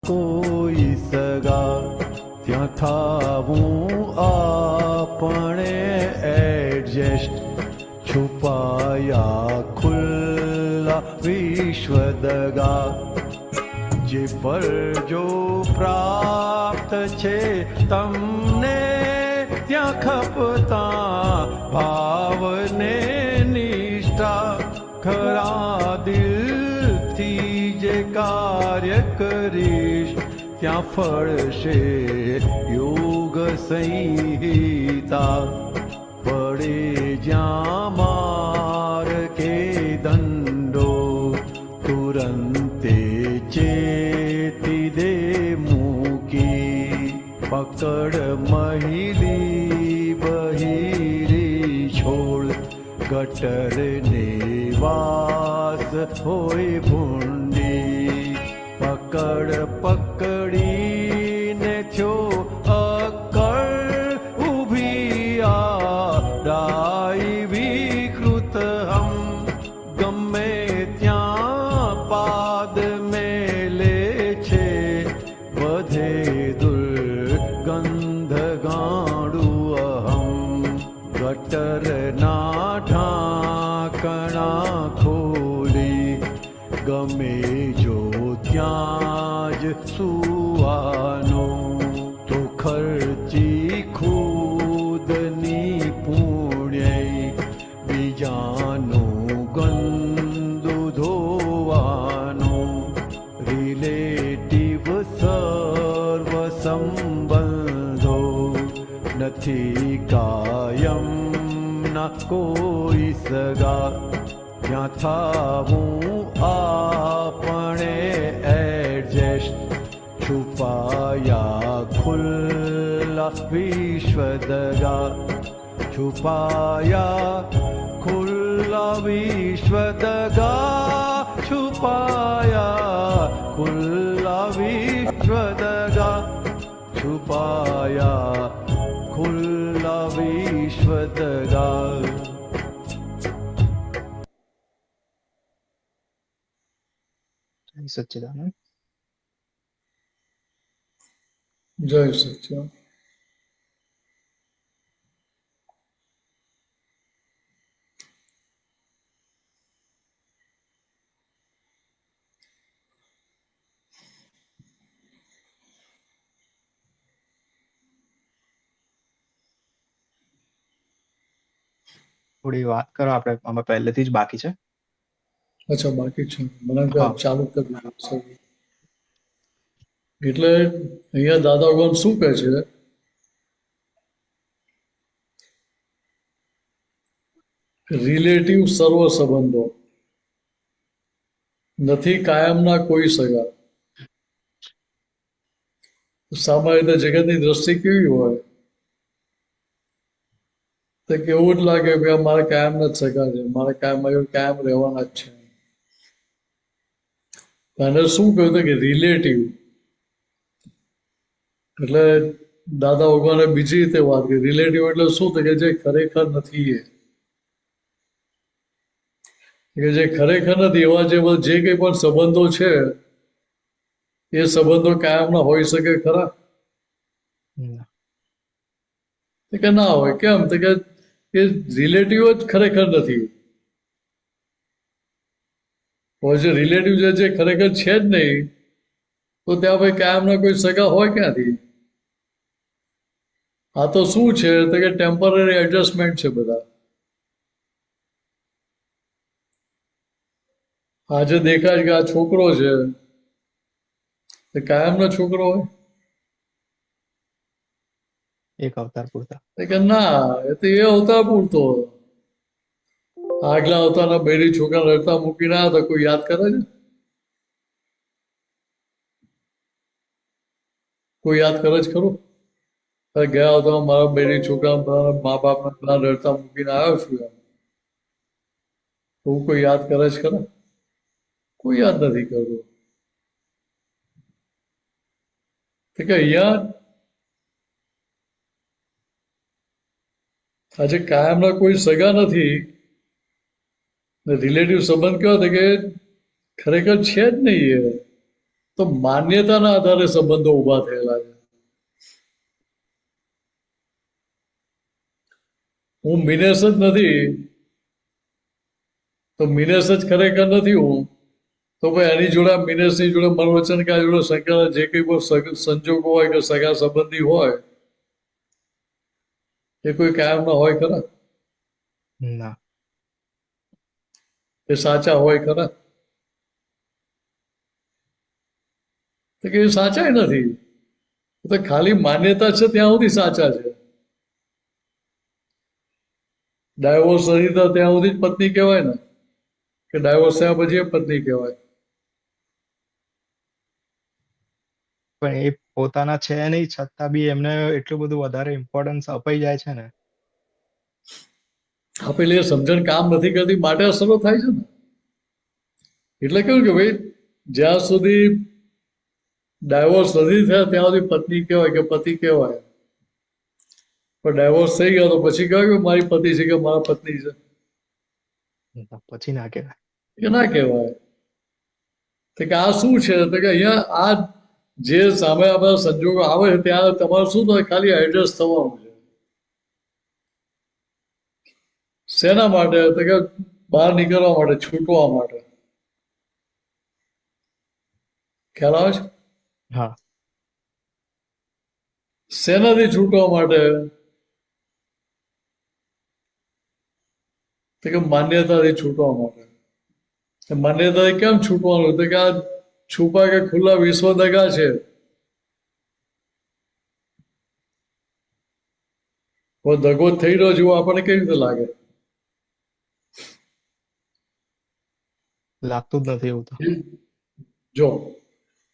કોઈ સગા, ત્યાં થાવું આપણે એડજસ્ટ, છુપાયા ખુલ્લા વિશ્વદગા. જે ફરજો પ્રાપ્ત છે તમને ત્યાં ખપતા ભાવને નિષ્ઠા, ખરા દિલથી જે કાર્ય કરીશ ત્યાં ફળશે યોગ સંહિતા. પડે જ્યાં માર કે દંડો તુરંતે ચેતી દે મૂકી, પકડ મહિલી બહિરી છોડ, ગટરને વાસ હોય ભૂંડી. પકડ પકડીને થયો અકળ ઊભી આ ડાઈ વિકૃત હમ, ગમે ત્યાં પાદ મેલે છે વધે દુર્ગંધ ગાડું અહમ. ગટરના ઢાંકણા ખોલી ગમે જો ત્યાં જ સુવાનો, તો ખર્ચી ખુદની પુણ્ય બીજાનું ગંદુ ધોવાનું. રિલેટિવ સર્વ સંબંધો નથી કાયમ ના કોઈ સગા, ત્યાં થાવું આપણે એડજસ્ટ, છુપાયા ખુલ્લા વિશ્વદગા. છુપાયા ખુલ્લા વિશ્વદગા, છુપાયા ખુલ્લા વિશ્વદગા, છુપાયા ખુલ્લા વિશ્વદગા. સચ્ચિદાનંદ. જય સચ્ચિદાનંદ. થોડી વાત કરો, આપણે આમાં પહેલેથી જ બાકી છે. અચ્છા, બાકી છે. મને ચાલુ કરી દીધું. એટલે અહીંયા દાદા ભગવાન શું કહે છે? રિલેટિવ સર્વ સંબંધો નથી કાયમના કોઈ સગા. સામાન્ય રીતે જગતની દ્રષ્ટિ કેવી હોય તો કેવું જ લાગે કે મારે કાયમના જ સગા છે, મારે કાયમ રહેવાના જ છે. અને શું કહ્યું હતું કે રિલેટિવ, એટલે દાદા ભગવાને બીજી રીતે વાત કરી. રિલેટિવ એટલે શું તો કે જે ખરેખર નથી, કે જે ખરેખર નથી એવા જે કંઈ પણ સંબંધો છે એ સંબંધો કાયમના હોઈ શકે ખરા? કે ના હોય. કેમ તો કે એ રિલેટિવ જ ખરેખર નથી. હોય જે રિલેટિવ જે ખરેખર છે જ નહીં, તો ત્યાં ભાઈ કાયમના કોઈ સગા હોય ક્યાંથી? આ તો શું છે તો કે ટેમ્પરરી એડજસ્ટમેન્ટ છે બધા. આજે દેખાય કે આ છોકરો છે તે કાયમનો છોકરો હોય? એક અવતાર પૂરતા. કે ના, એ તો એ અવતાર પૂરતો. આગલા અવતારના બૈરી છોકરા રડતા મૂકીને આવ્યા તો કોઈ યાદ કરે છે? કોઈ યાદ કરે છે ખરું? ગયા અવતારમાં મારા બૈરી છોકરા મા બાપના રડતા મૂકીને આવ્યો છું એમ એવું કોઈ યાદ કરે છે ખરા? કોઈ યાદ નથી કરતું. કે અહીંયા આજે કાયમના કોઈ સગા નથી. રિલેટિવ સંબંધ કયો હતો કે ખરેખર છે જ નહીં. તો માન્યતાના આધારે સંબંધો ઊભા થયેલા છે. હું મિનેશ જ નથી, તો મિનેશ જ ખરેખર નથી હું, તો ભાઈ એની જોડે મિનેશની જોડે મનોવચન કા જોડે સંકળાયેલા જે કંઈ પણ સંજોગો હોય કે સગા સંબંધી હોય એ કોઈ કાયમના હોય ખરા? ના. એ સાચા હોય ખરા? તો કે એ સાચા નથી. તો ખાલી માન્યતા છે ત્યાં સુધી સાચા છે. ડાયવોર્સ નથી થતા ત્યાં સુધી જ પત્ની કહેવાય ને, કે ડાયવોર્સ થયા પછી એ પત્ની કહેવાય. પણ એ પોતાના છે નહીં છતાં બી એમને એટલું બધું વધારે ઇમ્પોર્ટન્સ અપાઈ જાય છે ને. પેલી એ સમજણ કામ નથી કરતી માટે અસરો થાય છે ને. એટલે કેવું કે ભાઈ જ્યાં સુધી ડાયવોર્સ નથી થયા ત્યાં સુધી પત્ની કહેવાય કે પતિ કહેવાય. પણ ડાયવોર્સ થઈ ગયો તો પછી કહેવાય કે મારી પતિ છે કે મારા પત્ની છે? પછી ના કહેવાય. કે ના કહેવાય. તો કે આ શું છે? તો કે અહીંયા આ જે સામે આ બધા સંજોગો આવે છે ત્યાં તમારે શું થાય? ખાલી એડજસ્ટ થવાનું છે. શેના માટે? તો કે બહાર નીકળવા માટે, છૂટવા માટે. ખ્યાલ આવે છે? હા. શેનાથી છૂટવા માટે? તો કે માન્યતાથી છૂટવા માટે. માન્યતાથી કેમ છૂટવાનું? તો કે આ છુપા કે ખુલ્લા વિશ્વ દગા છે. દગો થઈ રહ્યો જેવું આપણને કેવી રીતે લાગે? લાગતું જ નથી એવું તો. જો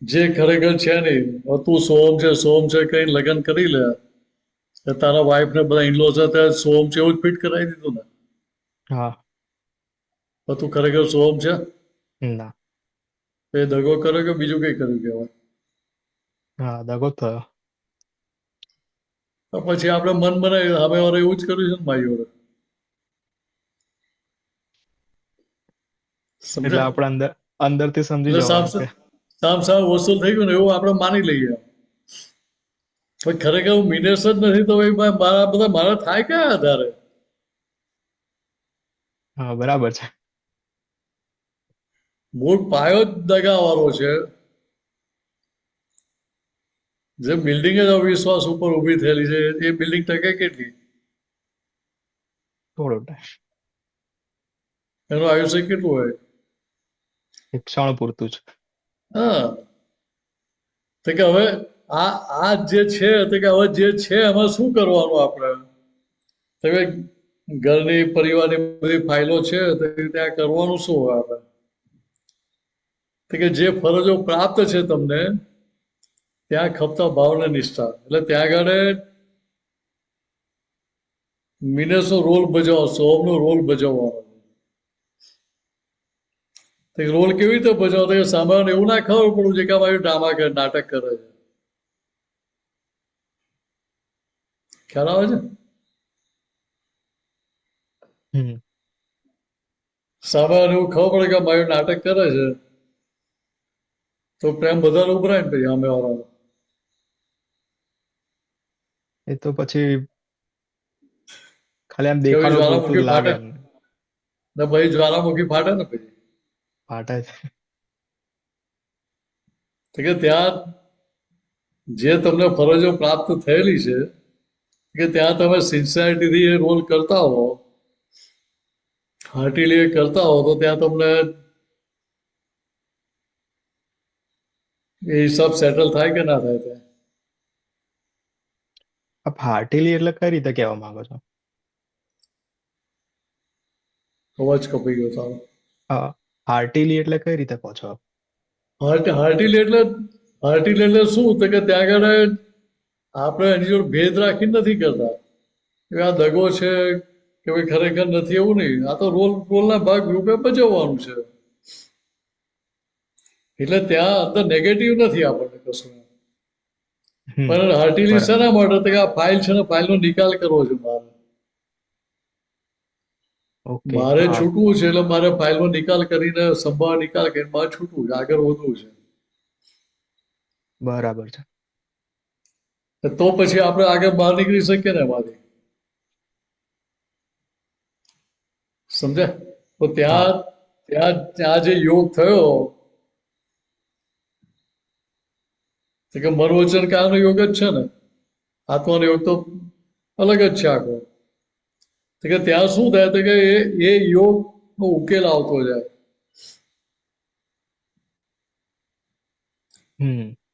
જે ખરેખર છે નહીં, તું સોહમ છે સોહમ છે કઈ લગ્ન કરી લે, તારા વાઈફ ને બધા ઇનલો છે સોહમ છે એવું જ ફિટ કરાવી દીધું ને. હા. તું ખરેખર સોહમ છે? ના. એ દગો કર્યો કે બીજું કઈ કર્યું કહેવાય? હા, દગો જ થયો. તો પછી આપણે મન બનાવી સામે વાળા એવું જ કર્યું છે ને મારી જોડે. એટલે સમજ્યા? આપણે અંદરથી સમજી એટલે જવાનું કે સામ વસૂલ થઈ ગયું ને એવું આપણે માની લઈએ. પણ ખરેખર હું મિનેશ જ નથી તો ભાઈ મારા થાય કયા આધારે? હા, બરાબર છે. મૂળ પાયો જ દગાવાળો છે. જે બિલ્ડિંગ જ અવિશ્વાસ ઉપર ઊભી થયેલી છે એ બિલ્ડિંગ ટકે કેટલી? થોડો ટાઈમ. એનું આયુષ્ય કેટલું હોય? એક ક્ષણ પૂરતું જ. હા. તો કે હવે આ જે છે તો કે હવે જે છે એમાં શું કરવાનું આપણે? તો કે ઘરની પરિવારની બધી ફાઇલો છે તો ત્યાં કરવાનું શું હોય આપણે? તો કે જે ફરજો પ્રાપ્ત છે તમને ત્યાં ખપતા ભાવને નિષ્ઠા, એટલે ત્યાં આગળ મિનેસનો રોલ ભજવવાનો, સોમનો રોલ ભજવવાનો. રોલ કેવી રીતે ભજવવાનો? કે સાંભળવાનું એવું ના ખબર પડવું છે કે આ ડ્રામા કરે, નાટક કરે છે. ખ્યાલ આવે છે? સાંભળવાનું એવું ખબર પડે કે મારું નાટક કરે છે તો પ્રેમ બધાને ઉભરાય ને પછી સામે વાળાનો. એ તો પછી ખાલી આમ કે ભાઈ દેખાડો પૂરતું જ જ્વાળામુખી લાગે ફાટે એમને. ને ભાઈ જ્વાળામુખી ફાટે ને પછી. ફાટે છે. તો કે ત્યાં જે તમને ફરજો પ્રાપ્ત થયેલી છે કે ત્યાં તમે સિન્સિયરિટીથી એ રોલ કરતા હો, હાર્ટીલી કરતા હો, તો ત્યાં તમને એ હિસાબ સેટલ થાય કે ના થાય ત્યાં? આપ હાર્ટીલી એટલે કઈ રીતે કહેવા માંગો છો? અવાજ કપાઈ ગયો સારો. હાર્ટીલી એટલે કઈ રીતે કહો છો આપ? હાર્ટીલી એટલે શું? તો કે ત્યાં આગળ આપણે એની જોડે ભેદ રાખીને નથી કરતા કે આ દગો છે કે ભાઈ ખરેખર નથી, એવું નહીં. આ તો રોલના ભાગ રૂપે ભજવવાનું છે. એટલે ત્યાં અંદર નેગેટિવ નથી આપણને કશું. પણ હાર્ટીલી બરાબર. શેના માટે? તો કે આ ફાઇલ છે ને ફાઇલનો નિકાલ કરવો છે મારે. ઓકે. મારે હા. છૂટવું છે એટલે મારે ફાઇલનો નિકાલ કરીને સંભાળ નિકાલ કરીને મારે છૂટવું છે, આગળ વધવું છે. બરાબર છે. તો પછી આપણે આગળ બહાર નીકળી શકીએ ને એમાંથી. સમજ્યા? તો હા. ત્યાં ત્યાં ત્યાં જે યોગ થયો તો કે મનોવચન કાયાનો યોગ જ છે ને. આત્માનો યોગ તો અલગ જ છે આખો. તો કે ત્યાં શું થાય તો કે એ યોગ નો ઉકેલ આવતો જાય.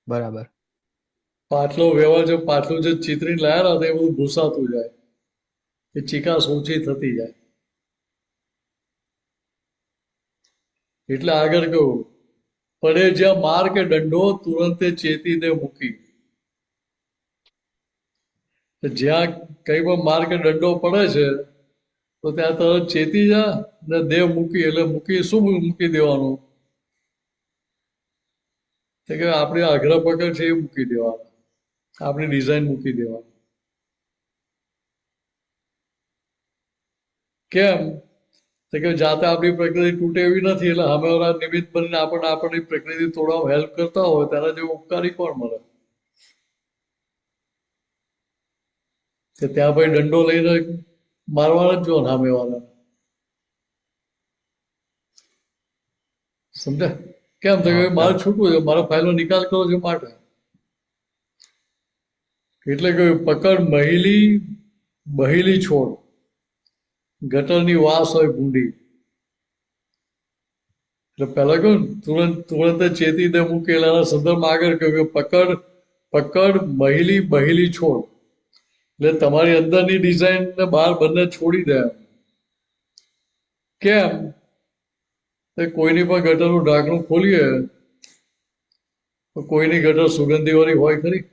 બરાબર. પાછલો વ્યવહાર જો પાછલું જે ચિતરીને લાયા હતા એ બધું ભૂસાતું જાય. એ ચિકાસ ઓછી થતી જાય. એટલે આગળ કહું, પડે જ્યાં માર કે દંડો તુરંતે ચેતીને મૂકી. જ્યાં કઈ પણ માર કે દંડો પડે છે તો ત્યાં તરત ચેતી જા ને દેહ મૂકી. એટલે મૂકી શું મૂકી દેવાનું? કે આપણી આગ્રહ પકડ છે એ મૂકી દેવાનું, આપણી ડિઝાઇન મૂકી દેવાની. કેમ? તો કે જાતે આપણી પ્રકૃતિ તૂટે એવી નથી, એટલે સામેવાળા નિમિત્ત બનીને આપણને આપણી પ્રકૃતિ તોડવામાં હેલ્પ કરતા હોય તેના જેવો ઉપકારી કોણ મળે? કે ત્યાં ભાઈ દંડો લઈને મારવાના જ જો સામેવાળા. સમજ્યા? કેમ? તો કે મારે છૂટવું છે, મારો ફાઇલનો નિકાલ કરવો છે માટે. એટલે કહ્યું પકડ મહિલી બહિલી છોડ, ગટરની વાસ હોય ભૂંડી. એટલે પહેલા કહ્યું તુરંત ચેતી દે મૂકેલાના સંદર્ભમાં આગળ કહ્યું કે પકડ મહિલી બહિલી છોડ. એટલે તમારી અંદરની ડિઝાઇન ને બહાર બંને છોડી દે. કેમ? કોઈની પણ ગટરનું ઢાંકણું ખોલીએ તો કોઈની ગટર સુગંધી વાળી હોય ખરી?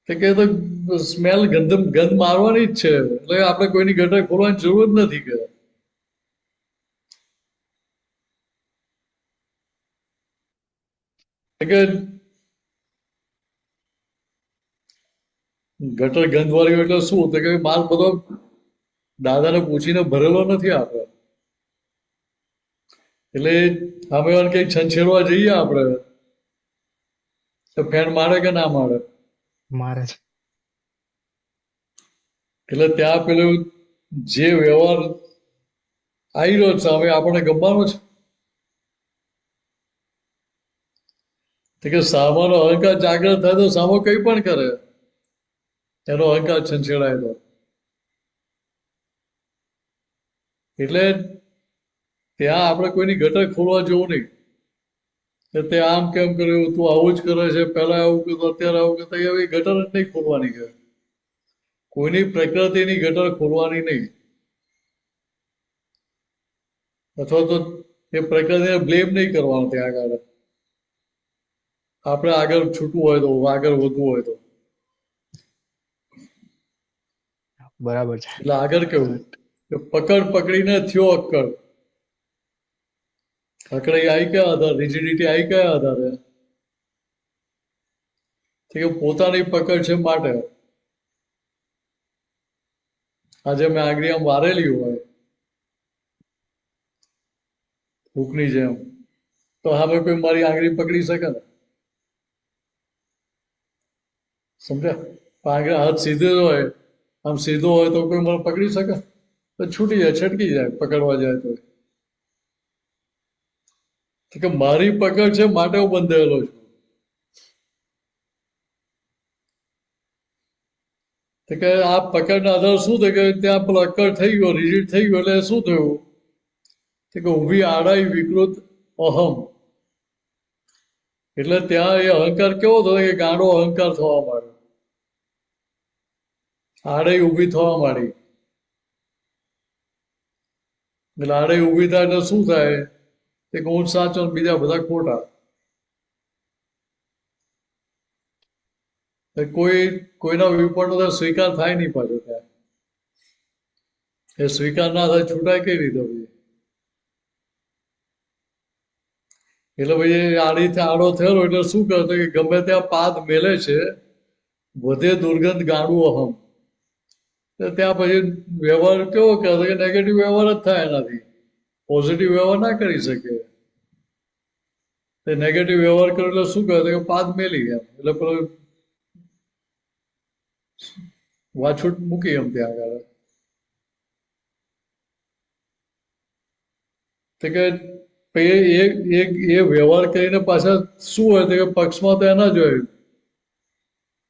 કે તો સ્મેલ ગંધ મારવાની જ છે. એટલે આપણે કોઈની ગટર ખોલવાની જરૂર જ નથી. કે ગટર ગંધ વાળી હોય એટલે શું? તો કે માલ બધો દાદાને પૂછીને ભરેલો નથી આપણે. એટલે સામેવાળાને કઈ છંછેડવા જઈએ આપણે તો ફેન મારે કે ના મારે? મારે છે. એટલે ત્યાં પેલું જે વ્યવહાર આવી રહ્યો છે સામે આપણને ગમવાનો છે. તો કે સામાનો અહંકાર જાગ્રત થાય તો સામો કઈ પણ કરે, એનો અહંકાર છંછેડાય તો. એટલે ત્યાં આપણે કોઈની ગટર ખોલવા જેવું નહીં. કે તે આમ કેમ કર્યું, તું આવું જ કરે છે, પહેલા આવું કરતો અત્યારે આવું કરતા, એવી ગટર જ નહીં ખોલવાની. કે કોઈની પ્રકૃતિની ગટર ખોલવાની નહીં. અથવા તો એ પ્રકૃતિને બ્લેમ નહીં કરવાનો ત્યાં આગળ. આપણે આગળ છૂટવું હોય તો, આગળ વધવું હોય તો. બરાબર છે. એટલે આગળ કેવું કે પકડીને થયો અક્કડ. અકડાઈ આવી કયા આધાર? રિજિડિટી આવી કયા આધારે? કે પોતાની પકડ છે માટે. આજે મેં આંગળી આમ વારેલી હોય હૂકની જેમ, તો હવે કોઈ મારી આંગળી પકડી શકે ને? સમજ્યા? આંગળી હાથ સીધો જ હોય, આમ સીધો હોય તો કોઈ મને પકડી શકે? તો છૂટી જાય, છટકી જાય પકડવા જાય તો. કે મારી પકડ છે માટે હું બંધાયેલો છું. કે આ પકડના આધાર શું થાય? કે ત્યાં પેલો અક્કડ થઈ ગયો, રિજિડ થઈ ગયો, એટલે શું થયું? કે ઊભી આડાઈ વિકૃત અહમ. એટલે ત્યાં એ અહંકાર કેવો થયો? કે ગાંડો અહંકાર થવા માંડ્યો, આડાઈ ઊભી થવા માંડી. એટલે આડાઈ ઊભી થાય એટલે શું થાય? કે હું જ સાચો ને બીજા બધા ખોટા. કોઈના વિપણનો સ્વીકાર થાય નહીં પાછો ત્યાં. એ સ્વીકાર ના થાય છૂટાય કઈ રીતે? એટલે ભાઈ આડીથી આડો થયેલો એટલે શું કરતો? કે ગમે ત્યાં પાદ મેલે છે, વધે દુર્ગંધ ગાંડું અહમ. ત્યાં પછી વ્યવહાર કેવો કરે? કે નેગેટિવ વ્યવહાર જ થાય એનાથી. પોઝિટિવ વ્યવહાર ના કરી શકે. એ નેગેટિવ વ્યવહાર કર્યો એટલે શું કહે કે પાદ મેલી એમ એટલે પેલો વાછૂટ મૂકી એમ ત્યાં આગળ તો કે પછી એ વ્યવહાર કરીને પાછા શું હોય તો કે પક્ષમાં તો એના જ હોય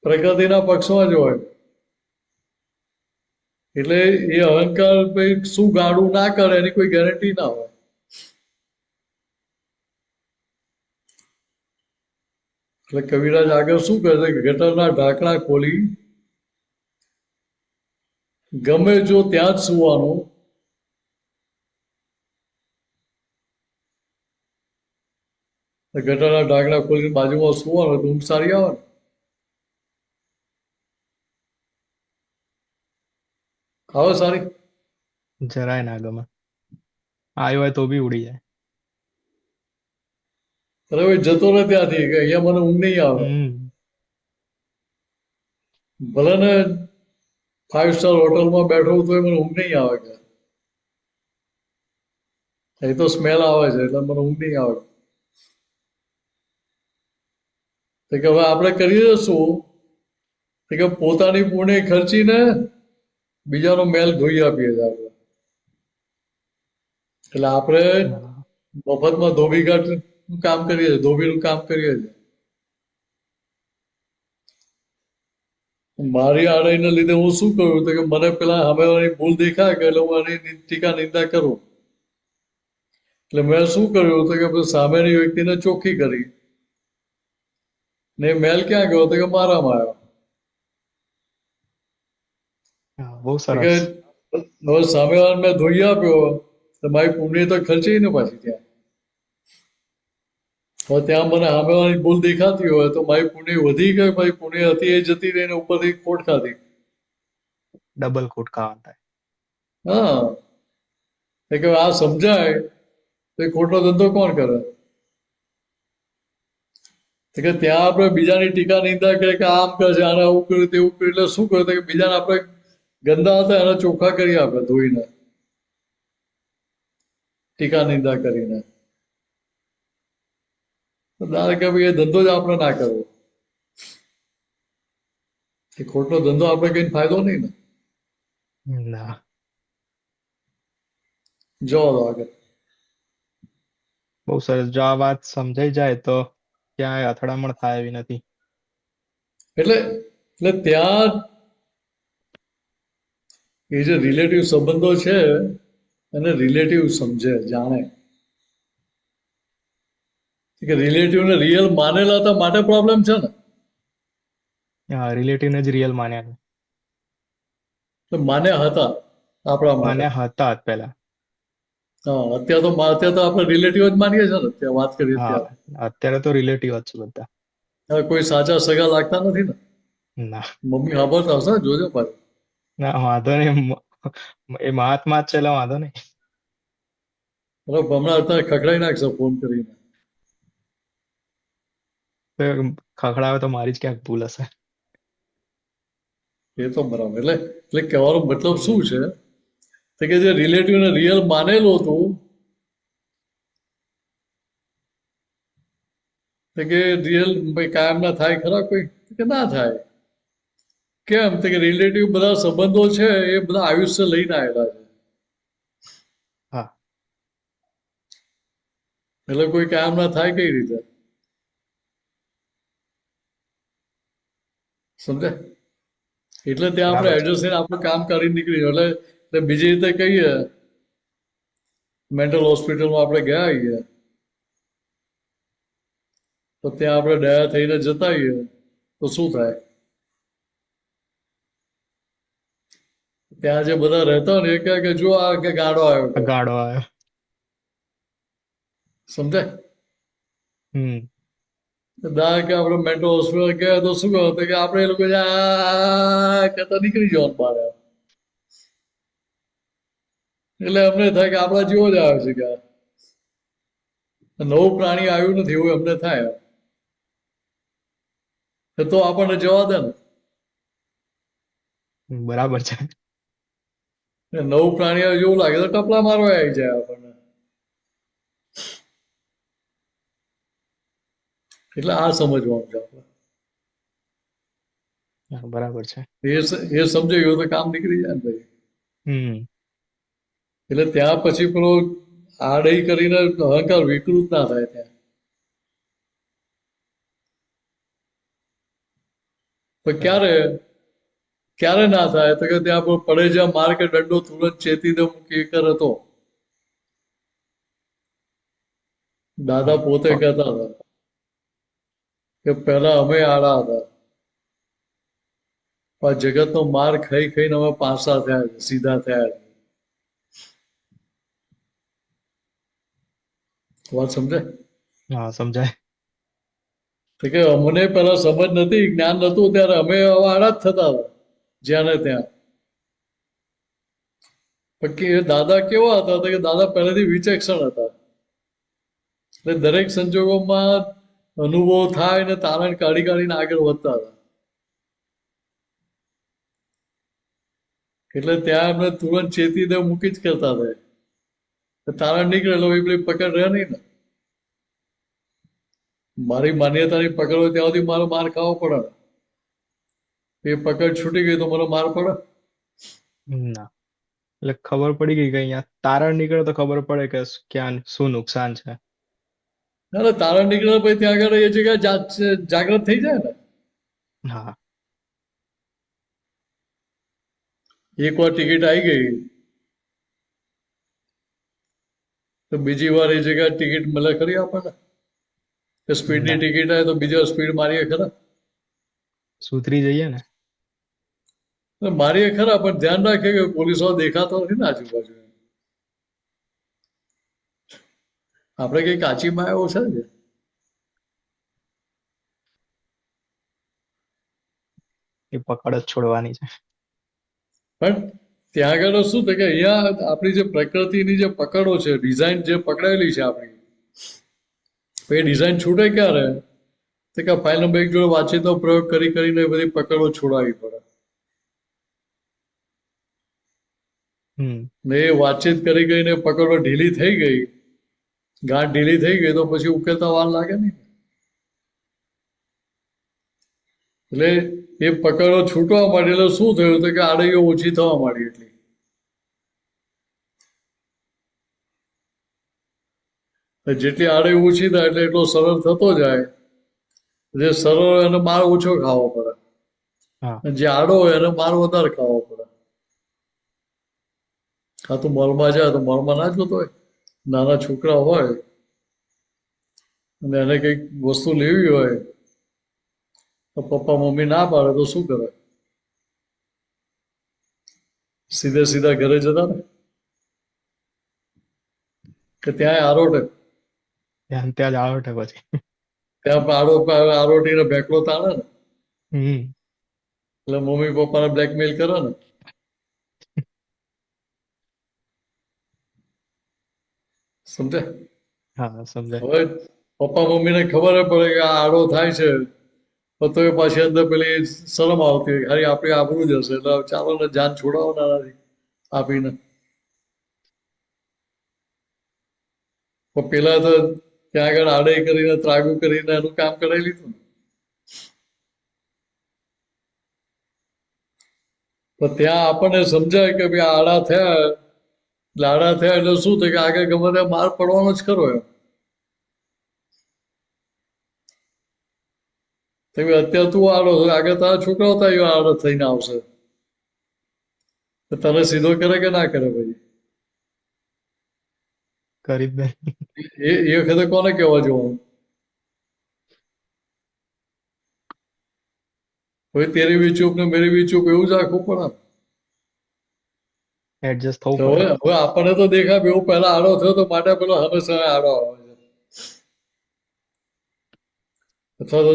પ્રકૃતિના પક્ષમાં જ હોય એટલે એ અહંકાર પછી શું ગાડું ના કરે એની કોઈ ગેરંટી ના હોય એટલે કવિરાજ આગળ શું કહે છે કે ગટરના ઢાંકણા ખોલી ગમે જો ત્યાં જ સુવાનું ગટરના ઢાંકણા ખોલીને બાજુમાં સુવાનું તો ઊંઘ સારી આવે ને આવે સારી જરાય ના ગમે. આવ્યો હોય તો બી ઉડી જાય. અરે ભાઈ જતો રહે ત્યાંથી કે અહીંયા મને ઊંઘ નહીં આવે ભલે ને 5 સ્ટાર હોટલમાં બેઠો તો મને ઊંઘ નહીં આવે કે એ તો સ્મેલ આવે છે એટલે મને ઊંઘ નહીં આવે તો કે હવે આપણે કરીએ શું તો કે પોતાની પુણ્ય ખર્ચીને બીજાનો મેલ ધોઈ આપીએ છીએ આપણે એટલે આપણે મફતમાં ધોબીઘાટનું કામ કરીએ છીએ ધોબીનું કામ કરીએ છીએ મારી આડાઈને લીધે હું શું કરું તો કે મને પેલા સામેવાળી ભૂલ દેખાય કે એટલે હું એની ટીકા નિંદા કરું એટલે મેં શું કર્યું તો કે સામેની વ્યક્તિને ચોખ્ખી કરી ને મેલ ક્યાં ગયો તો કે મારામાં આવ્યો બહુ કે સરસ. હવે સામેવાળાને મેં ધોઈ આપ્યો તો મારી પુણ્ય તો ખર્ચી ને પાછી ત્યાં હવે ત્યાં મને સામેવાળી ભૂલ દેખાતી હોય તો મારી પુણ્ય વધી ગઈ મારી પુણ્ય હતી એ જતી રહીને ઉપરથી ખોટ ખાધી ડબલ ખોટ ખાવાનું થાય. હા એ કે આ સમજાય તો એ ખોટો ધંધો કોણ કરે તો કે ત્યાં આપણે બીજાની ટીકા નિંદા કરે કે આમ કરે છે આને આવું કર્યું તેવું કર્યું એટલે શું કર્યું કે બીજાને આપણે ગંદા હતા એને ચોખ્ખા કરી આપણે ધોઈને ટીકા નિંદા કરીને દાદા કે ભાઈ એ ધંધો જ આપણે ના કરવો એ ખોટો ધંધો આપણે કઈ ફાયદો નહીં ને ના. જવા દો આગળ બહુ સરસ. જો આ વાત સમજાઈ જાય તો ક્યાંય અથડામણ થાય એવી નથી. એટલે ત્યાં એ જે રિલેટિવ સંબંધો છે એને રિલેટિવ સમજે જાણે કે રિલેટિવ ને રિયલ માનેલા હતા માટે પ્રોબ્લેમ છે ને રિલેટિવને જ રિયલ માન્યા છે. તો માન્યા હતા આપણા માટે માન્યા હતા જ પહેલા. હા અત્યારે તો આપણે રિલેટિવ જ માનીએ છીએ ને ત્યાં વાત કરીએ હા, ત્યારે અત્યારે તો રિલેટિવ જ છે બધા. હવે કોઈ સાચા સગા લાગતા નથી ને ના મમ્મી સાંભળતા હશે ને, જોજો પાછું ના વાંધો નહીં. એ મહાત્મા જ છે એટલે વાંધો નહીં. બરાબર હમણાં અત્યારે ખખડાઈ નાખશે ફોન કરીને તો ખખડાવે તો મારી જ ક્યાંક ભૂલ હશે. એ તો બરાબર એટલે કહેવાનો મતલબ શું છે તો કે જે રિલેટિવ ને રિયલ માનેલું હતું તો કે રિયલ ભાઈ કાયમ ના થાય ખરા કોઈ કે ના થાય કેમ તો કે રિલેટિવ બધા સંબંધો છે એ બધા આયુષ્ય લઈને આવેલા છે હા. એટલે કોઈ કાયમ ના થાય કઈ રીતે સમજે એટલે ત્યાં આપણે બરાબર છે. એડજસ્ટ થઈને આપણું કામ કરી નીકળી એટલે બીજી રીતે કહીએ મેન્ટલ હોસ્પિટલમાં આપણે ગયા આવીએ તો ત્યાં આપણે દયા થઈને જતા આવીએ તો શું થાય ત્યાં જે બધા રહેતા હોય ને એ કહે કે જો આ કે ગાડો આવ્યો કે ગાડો આવ્યો. સમજાય હમ. દા કે આપણે મેન્ટલ હોસ્પિટલ ગયા તો શું કહો તો કે આપણે એ લોકો આ કહેતા નીકળી જવાનું બહાર એટલે અમને થાય કે આપણા જેવો જ આવે છે કે નવું પ્રાણી આવ્યું નથી એવું અમને થાય તો આપણને જવા દે બરાબર છે. ને નવું પ્રાણી આવે જેવું લાગે તો ટપલા મારવા આવી જાય આપણને એટલે આ સમજવાનું છે આપણે. હા, બરાબર છે. એ સમજાઈ ગયું તો કામ નીકળી જાય ને ભાઈ. હમ એટલે ત્યાં પછી પેલો આડઈ કરીને અહંકાર વિકૃત ના થાય ત્યાં. પણ ક્યારે ક્યારે ના થાય તો કે ત્યાં પડે જ્યાં માર કે દંડો તુરંત ચેતીને મૂકી કરે તો. દાદા હા પોતે કહેતા હતા કે પહેલા અમે આડા હતા, પણ જગતનો માર ખાઈ ખાઈને અમે પાસા થયા છે, સીધા થયા છે. વાત સમજે? હા, સમજાય. તો કે અમને પેલા સમજ નથી, જ્ઞાન નતું, ત્યારે અમે આડા જ થતા હતા જ્યાં ને ત્યાં. પણ એ દાદા કેવા હતા તો કે દાદા પહેલેથી વિચક્ષણ હતા. એટલે દરેક સંજોગોમાં અનુભવ થાય ને તારણ કાઢી કાઢીને આગળ વધતા હતા. એટલે ત્યાં એમને તુરંત ચેતીને મૂકી જ કરતા હતા. તારણ નીકળેલો એ પેલી પકડ રહે નહીં ને. મારી માન્યતાની પકડ હોય ત્યાં સુધી મારો માર ખાવો પડે. એ પકડ છૂટી ગઈ તો મને માર પડે. ના, એટલે ખબર પડી ગઈ કે અહીંયા તારણ નીકળે તો ખબર પડે કે ક્યાં શું નુકસાન છે. ના તારણ નીકળે પછી ત્યાં આગળ એ જગ્યાએ જાગૃત થઈ જાય ને. હા. એકવાર ટિકિટ આવી ગઈ તો બીજી વાર એ જગ્યાએ ટિકિટ મળે ખરી આપણને? સ્પીડની ના, ટિકિટ આવે તો બીજી વાર સ્પીડ મારીએ ખરા? સુધરી જઈએ ને. મારીએ ખરા, પણ ધ્યાન રાખીએ કે પોલીસ વાળો દેખાતો નથી ને આજુબાજુ. આપણે કઈ કાચીમાં આવ્યો છે ને. એ પકડ જ છોડવાની છે. પણ ત્યાં આગળ શું થાય કે અહીંયા આપણી જે પ્રકૃતિની જે પકડો છે, ડિઝાઇન જે પકડાયેલી છે આપણી, એ ડિઝાઇન છૂટે ક્યારે? તો કે ફાઇલ નંબર 1 જોડે વાતચીતનો પ્રયોગ કરી કરીને એ બધી પકડો છોડાવવી પડે. ને એ વાતચીત કરી ગઈને પકડો ઢીલી થઈ ગઈ, ગાંઠ ઢીલી થઈ ગઈ તો પછી ઉકેલતા વાર લાગે નહીં. એટલે એ પકડો છૂટવા માંડી એટલે શું થયું તો કે આડઈઓ ઓછી થવા માંડી. એટલી જેટલી આડઈ ઓછી થાય એટલે એટલો સરળ થતો જાય. જે સરળ હોય એને માર ઓછો ખાવો પડે, હા. અને જે આડો હોય એને માર વધારે ખાવો પડે. હા, તો મોલમાં જાય તો મોલમાં ના જોતો હોય, નાના છોકરા હોય અને એને કઈક વસ્તુ લેવી હોય તો પપ્પા મમ્મી ના પાડે તો શું કરે? સીધે સીધા ઘરે જતા ને કે ત્યાં આરોટે, ત્યાં ત્યાં જ આવટે પછી. ત્યાં આરોટીને બેકલો તાણે ને. હમ એટલે મમ્મી પપ્પાને બ્લેકમેલ કરે ને. સમજે? હા, સમજાય. હવે પપ્પા મમ્મીને ખબર પડે કે આ આડો થાય છે, તો એ પાછી અંદર પેલી શરમ આવતી હોય, અરે આપણી આબરૂ જશે, એટલે ચાલો ને જાન છોડાવવાના નથી આપીને. પણ પેલા તો ત્યાં આગળ આડઈ કરીને ત્રાગુ કરીને એનું કામ કરાવી લીધું. પણ ત્યાં આપણને સમજાય કે ભાઈ આડા થયા એટલે શું થાય કે આગળ ગમે ત્યાં માર પડવાનો જ ખરો એમ. અત્યારે તું આડો આગળ તારા છોકરાઓ તારી આડો થઈને આવશે, તને સીધો કરે કે ના કરે? ભાઈ કરી જ દે. એ વખતે કોને કહેવા જવાનું? ભાઈ તેરી બી ચૂપ ને મેરી બી ચૂપ એવું જ રાખવું પડે. એડજસ્ટ થવું તો પડે. હવે આપણને તો દેખાય એવું પહેલા આડો થયો તો માટે પેલો હંમેશા આડો આવે છે. અથવા તો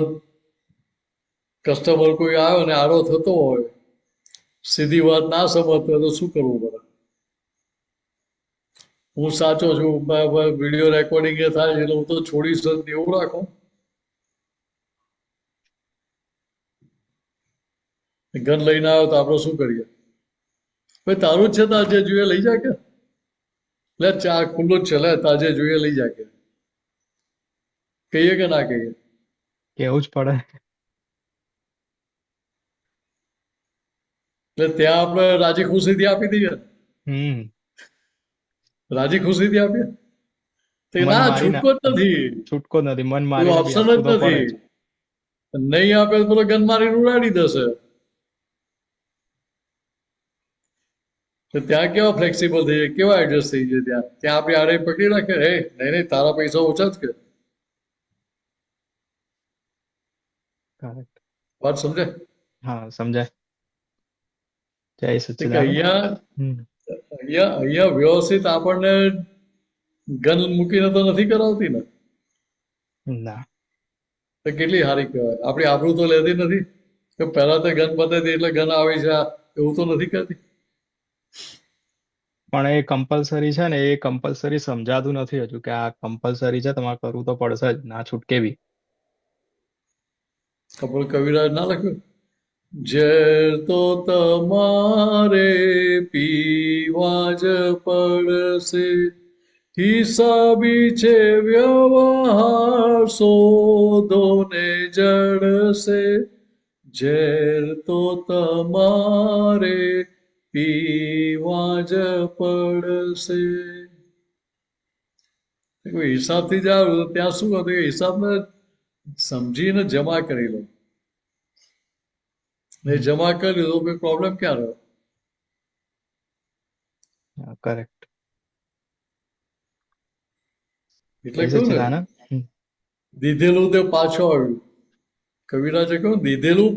કસ્ટમર કોઈ આવ્યો ને આડો થતો હોય, સીધી વાત ના સમજતો હોય તો શું કરવું પડે? હું સાચો છું, વિડીયો રેકોર્ડિંગ એ થાય એટલે હું તો છોડીશ જ નહીં, એવું રાખો. ગન લઈને આવ્યો તો આપણે શું કરીએ? ભાઈ તારું જ છે, તાજે જોઈએ લઈ જા કે, લે ચા ખુલ્લું જ છે, લે તાજે જોઈએ લઈ જા કે, કહીએ કે ના કહીએ? કેવું જ પડે. એટલે ત્યાં આપણે રાજી ખુશીથી આપી દઈએ, હમ રાજી ખુશીથી આપીએ તો મન ના, મારીને છૂટકો જ નથી, છૂટકો જ નથી, મન કોઈ મારીને બી ઓપ્શન જ આપવું તો પડે નથી. જ. નહીં આપે તો પેલો ગન મારીને ઉડાડી દેશે. તો ત્યાં કેવા ફ્લેક્સિબલ થઈ જાય, કેવા એડજસ્ટ થઈ જાય, ત્યાં ત્યાં આપણે આડે પકડી રાખે, હે નહીં નહીં, તારા પૈસા ઓછા જ કે. Correct. વાત સમજે? હા, સમજાય. જય તો કે સચ્ચિદાનંદ. અહીંયા હમ અહીંયા અહીંયા વ્યવસ્થિત આપણને ગન મૂકીને તો નથી કરાવતી ને. ના, તો કેટલી સારી કહેવાય. આપણી આબરૂ તો લેતી નથી કે પહેલા તો ગન બતાવી એટલે ગન આવી છે, એવું તો નથી કરતી. પણ એ કમ્પલસરી છે ને, એ કમ્પલસરી સમજાતું નથી હજુ કે આ કમ્પલસરી છે, તમારે કરવું તો પડશે જ, ના છૂટકે બી. આપણે કવિરાજ ના લખ્યું, ઝેર તો તમારે પીવા જ પડશે, હિસાબી છે વ્યવહાર, શોધો ને જડશે. ઝેર તો તમારે પીવા જ પડશે. કોઈ હિસાબથી જાવ તો ત્યાં શું હતું કે હિસાબને સમજીને જમા કરી લો. એ જમા કરી લીધો કોઈ પ્રોબ્લેમ ક્યાં રહ્યો? કરેક્ટ. એટલે જય કહ્યું ને, સચ્ચિદાનંદ. દીધેલું તે પાછું આવ્યું. કવિરાજે કહ્યું દીધેલું